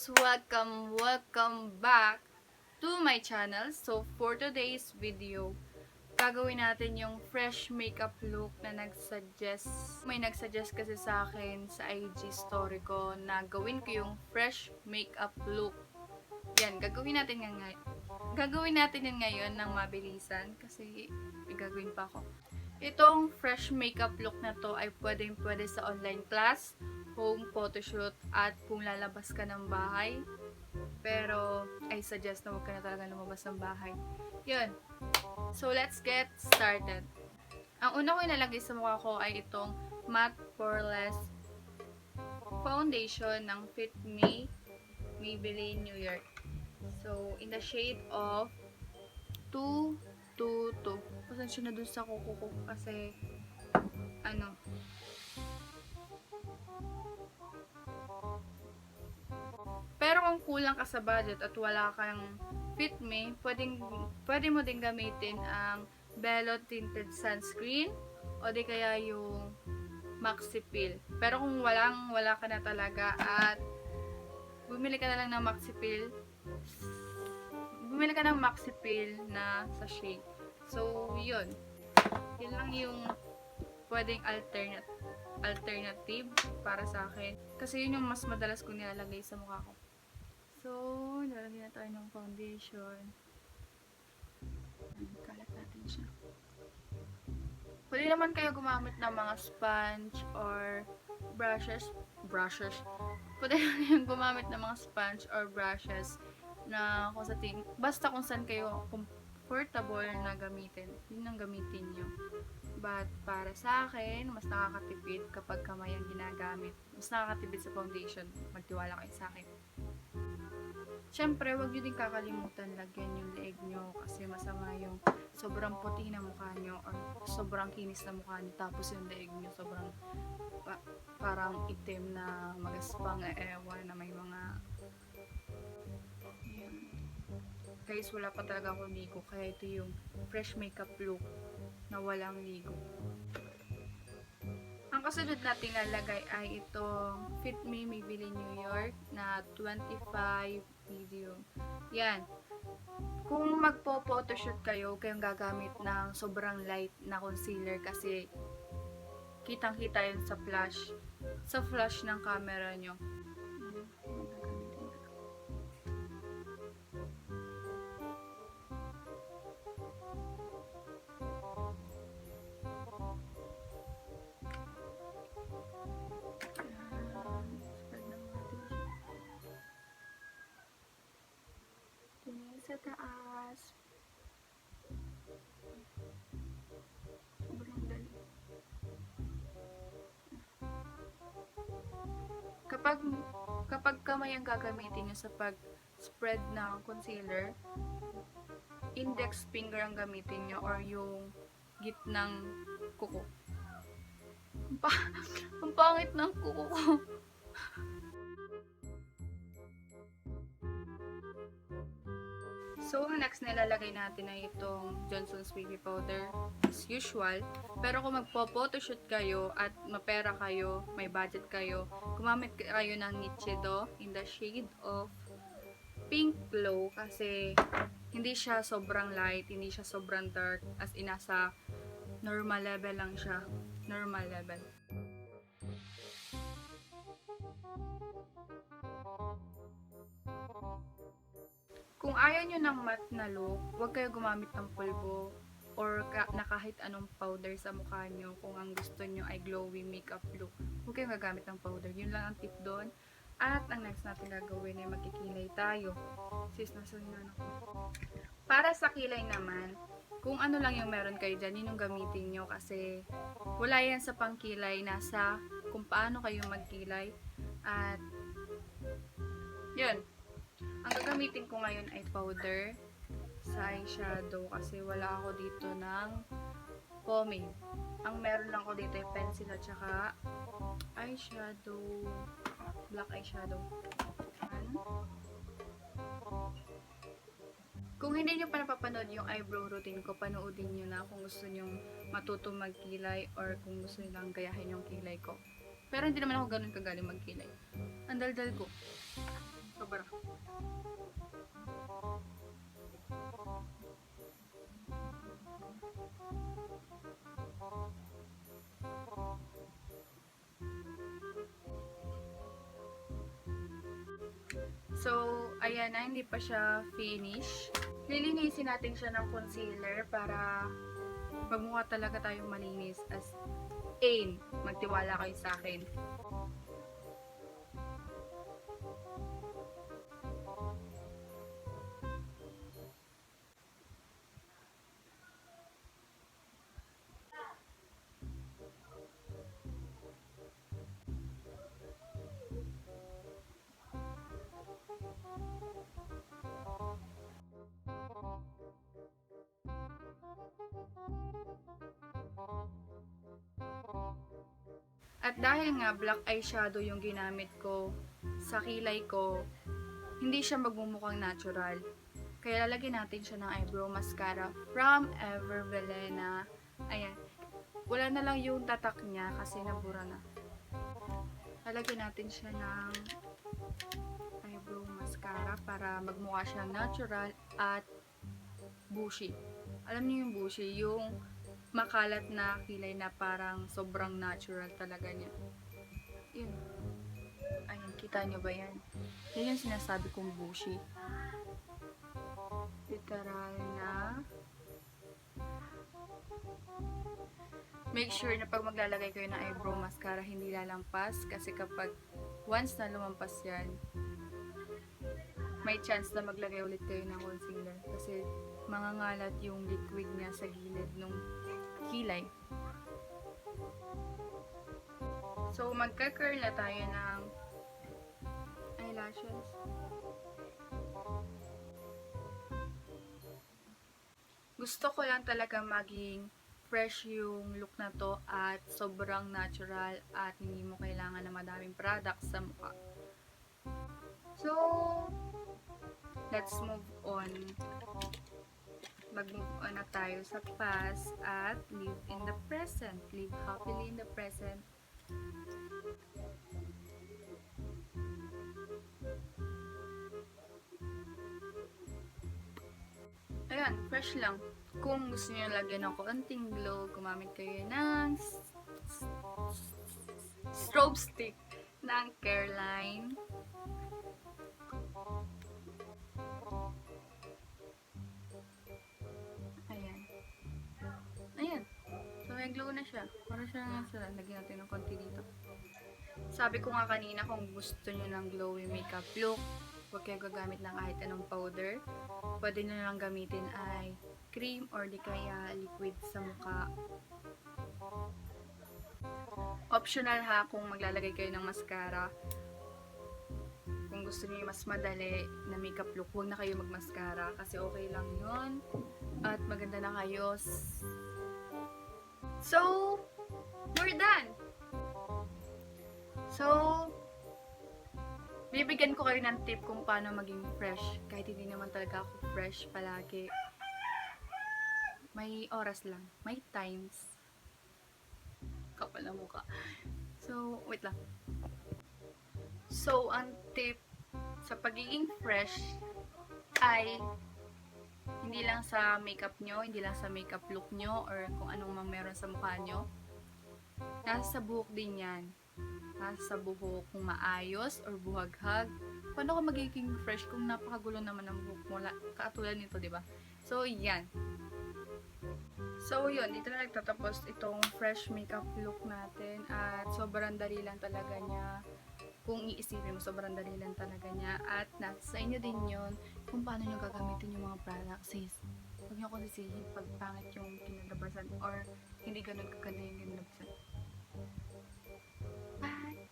guys! Welcome back to my channel. So, for today's video, gagawin natin yung fresh makeup look na may nagsuggest kasi sa akin sa IG story ko na gawin ko yung fresh makeup look. Yan, gagawin natin yan ngayon ng mabilisan kasi may gagawin pa ako. Itong fresh makeup look na to ay pwede sa online class, home photoshoot, at kung lalabas ka ng bahay. Pero, I suggest na huwag ka na talaga lumabas ng bahay. Yun. So, let's get started. Ang una ko ilalagay sa mukha ko ay itong Matte Poreless Foundation ng Fit Me Maybelline New York. So, in the shade of 222. Pasensya na dun sa kuko ko kasi pero kung kulang ka sa budget at wala kang Fit Me, pwede mo din gamitin ang Bello Tinted Sunscreen o di kaya yung Maxi Peel. Pero kung wala ka na talaga at bumili ka na lang ng Maxi Peel na sachet. So, yun. Yun lang yung pwedeng alternative para sa akin. Kasi yun yung mas madalas kong nilalagay sa mukha ko. So, nilalagay na tayo ng foundation. Kalat natin siya. Pwede naman kayo gumamit ng mga sponge or brushes. Pwede naman gumamit ng mga sponge or brushes na basta kung saan kayo comfortable na gamitin. Yun ang gamitin nyo. But para sa akin, mas nakakatipid kapag kamay ang ginagamit. Mas nakakatipid sa foundation. Magtiwala kayo sa akin. Siyempre, huwag nyo din kakalimutan lagyan yung leeg nyo kasi masama yung sobrang puti na mukha nyo or sobrang kinis na mukha nyo tapos yung leeg nyo sobrang parang itim na magaspang ewan na may mga guys, wala pa talaga ako ligo kaya ito yung fresh makeup look na walang ligo. Ang kasunod natin nalagay ay itong Fit Me Maybelline New York na 25 medium. Yan. Kung magpo-photoshoot kayo, kayong gagamit ng sobrang light na concealer kasi kitang-kita yun sa flash ng camera nyo. Sa taas. Sobrang dali. Kapag kamay ang gagamitin nyo sa pag-spread ng concealer, index finger ang gamitin nyo or yung gitnang kuko. Ang pangit ng kuko ko. So, ang next na ilalagay natin ay itong Johnson's Baby Powder as usual. Pero kung magpo-photoshoot kayo at mapera kayo, may budget kayo, gumamit kayo ng Nichido in the shade of Pink Glow kasi hindi siya sobrang light, hindi siya sobrang dark, as in nasa normal level lang siya. Normal level. Kung ayaw nyo ng matte na look, huwag kayo gumamit ng pulbo or na kahit anong powder sa mukha nyo. Kung ang gusto nyo ay glowy makeup look, huwag kayong gagamit ng powder. Yun lang ang tip doon. At ang next natin gagawin ay magkikilay tayo. Nasa yun ako. Para sa kilay naman, kung ano lang yung meron kayo dyan, yun yung gamitin nyo kasi wala yan sa pangkilay. Nasa kung paano kayo magkilay. At yun. Ang gagamitin ko ngayon ay powder sa eyeshadow kasi wala ako dito ng pomade. Ang meron lang ako dito ay pencil at saka eyeshadow, black eyeshadow. Kung hindi nyo pa napapanood yung eyebrow routine ko, panoodin nyo na kung gusto nyo matutong magkilay or kung gusto nyo lang gayahin yung kilay ko. Pero hindi naman ako ganun kagaling magkilay. Ang daldal ko. Sobra. So, ayan na, hindi pa siya finish. Lilinisin natin siya ng concealer para magmukha talaga tayong malinis as in. Magtiwala kayo sa akin. At dahil nga black eyeshadow yung ginamit ko sa kilay ko, hindi siya magmumukhang natural. Kaya lalagyan natin siya ng eyebrow mascara from Bilena. Ayan. Wala na lang yung tatak niya kasi nabura na. Lalagyan natin siya ng eyebrow mascara para magmukha siyang natural at bushy. Alam niyo yung bushy, yung makalat na kilay na parang sobrang natural talaga niya. Yun. Ayan, kita nyo ba yan? Yan yung sinasabi kong bushy. Literal na. Make sure na pag maglalagay kayo ng eyebrow mascara, hindi lalampas. Kasi kapag once na lumampas yan, may chance na maglagay ulit kayo ng concealer. Kasi mangangalat yung liquid niya sa gilid ng kilay. So, magka-curl na tayo ng eyelashes. Gusto ko lang talaga maging fresh yung look na to at sobrang natural at hindi mo kailangan na madaming products sa mukha. So, let's move on. Mag-move on na tayo sa past at live in the present. Live happily in the present. Ayan, fresh lang. Kung gusto niyo lagyan ng konting glow, gumamit kayo ng strobe stick ng Careline. Ayan. Ayan. So, may glow na siya. Para siya nga sila. Lagyan natin ng konti dito. Sabi ko nga kanina, kung gusto niyo ng glowy makeup look, huwag kayo gagamit ng kahit anong powder. Pwede nyo lang gamitin ay cream or di kaya liquid sa mukha. Optional ha kung maglalagay kayo ng mascara. Kung gusto niyo mas madali na makeup look, huwag na kayo magmascara kasi okay lang yun. At maganda na kayo. So, we're done! So, bibigyan ko kayo ng tip kung paano maging fresh. Kahit hindi naman talaga ako fresh palagi. May oras lang. May times. Kapal na mukha. So, wait lang. So, ang tip sa pagiging fresh ay hindi lang sa makeup nyo, hindi lang sa makeup look nyo, or kung anong mang meron sa mukha nyo. Nasa buhok din yan. Nasa buhok kung maayos or buhaghag. Paano ka magiging fresh kung napakagulo naman ng buhok mo? Katulad nito, di ba? So, yan. So, yun. Dito na nagtatapos itong fresh makeup look natin. At sobrang dali lang talaga niya. Kung iisipin mo, sobrang dali lang talaga niya. At nasa inyo din yun kung paano nyo gagamitin yung mga products. Sis, huwag nyo akong sisihin pag pangit yung kinalabasan or hindi ganun kaganda yung kinalabasan. Bye!